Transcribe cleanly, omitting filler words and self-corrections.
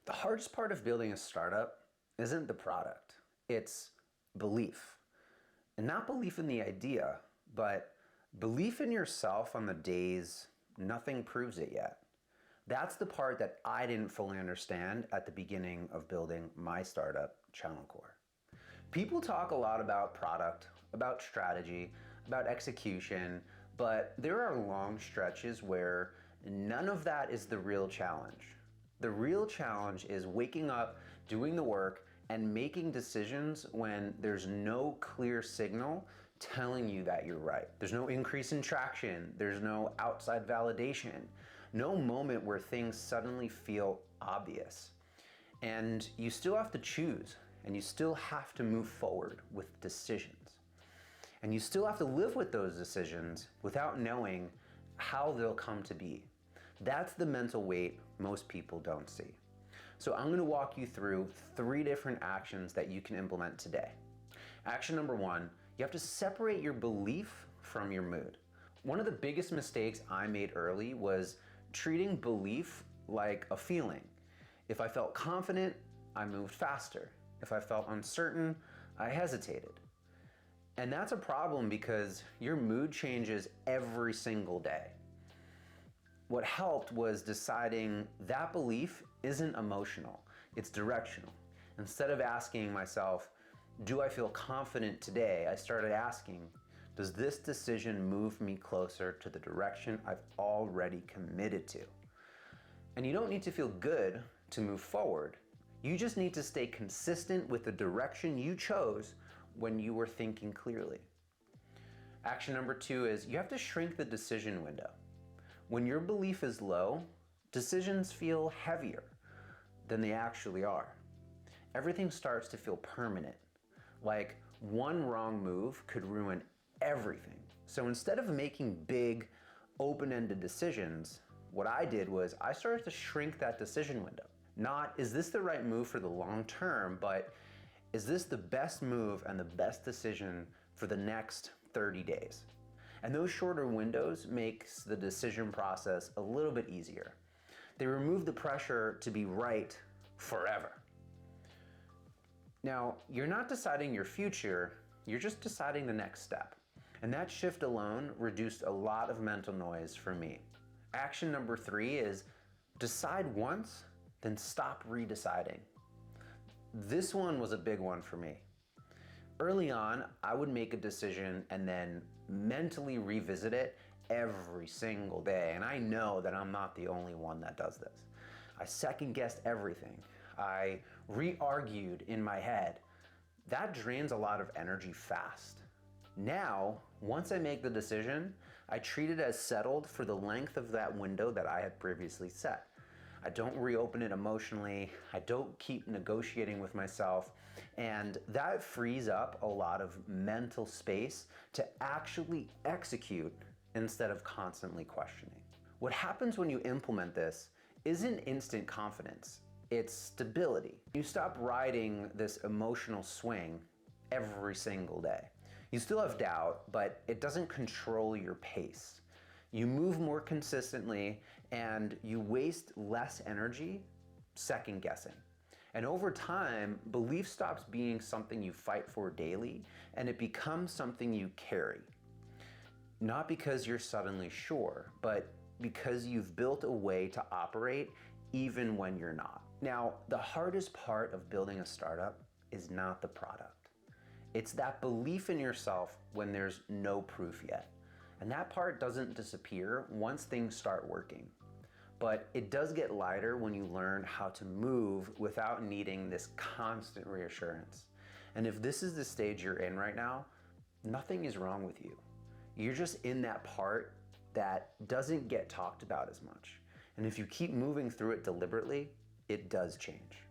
The hardest part of building a startup isn't the product, it's belief. And not belief in the idea, but belief in yourself on the days nothing proves it yet. That's the part that I didn't fully understand at the beginning of building my startup, Channel Core. People talk a lot about product, about strategy, about execution, but there are long stretches where none of that is the real challenge. The real challenge is waking up, doing the work, and making decisions when there's no clear signal telling you that you're right. There's no increase in traction, there's no outside validation, no moment where things suddenly feel obvious. And you still have to choose, and you still have to move forward with decisions. And you still have to live with those decisions without knowing how they'll come to be. That's the mental weight most people don't see. So I'm going to walk you through 3 different actions that you can implement today. Action number 1, you have to separate your belief from your mood. One of the biggest mistakes I made early was treating belief like a feeling. If I felt confident, I moved faster. If I felt uncertain, I hesitated. And that's a problem because your mood changes every single day. What helped was deciding that belief isn't emotional, it's directional. Instead of asking myself, do I feel confident today? I started asking, does this decision move me closer to the direction I've already committed to? And you don't need to feel good to move forward. You just need to stay consistent with the direction you chose when you were thinking clearly. Action number 2 is you have to shrink the decision window. When your belief is low, decisions feel heavier than they actually are. Everything starts to feel permanent, like one wrong move could ruin everything. So instead of making big, open-ended decisions, what I did was I started to shrink that decision window. Not, is this the right move for the long term, but is this the best move and the best decision for the next 30 days? And those shorter windows makes the decision process a little bit easier. They remove the pressure to be right forever. Now, you're not deciding your future, you're just deciding the next step. And that shift alone reduced a lot of mental noise for me. Action number 3 is decide once, then stop redeciding. This one was a big one for me. Early on, I would make a decision and then mentally revisit it every single day. And I know that I'm not the only one that does this. I second-guessed everything. I re-argued in my head. That drains a lot of energy fast. Now, once I make the decision, I treat it as settled for the length of that window that I had previously set. I don't reopen it emotionally, I don't keep negotiating with myself, and that frees up a lot of mental space to actually execute instead of constantly questioning. What happens when you implement this isn't instant confidence, it's stability. You stop riding this emotional swing every single day. You still have doubt, but it doesn't control your pace. You move more consistently and you waste less energy second guessing. And over time, belief stops being something you fight for daily and it becomes something you carry. Not because you're suddenly sure, but because you've built a way to operate even when you're not. Now, the hardest part of building a startup is not the product. It's that belief in yourself when there's no proof yet. And that part doesn't disappear once things start working. But it does get lighter when you learn how to move without needing this constant reassurance. And if this is the stage you're in right now, nothing is wrong with you. You're just in that part that doesn't get talked about as much. And if you keep moving through it deliberately, it does change.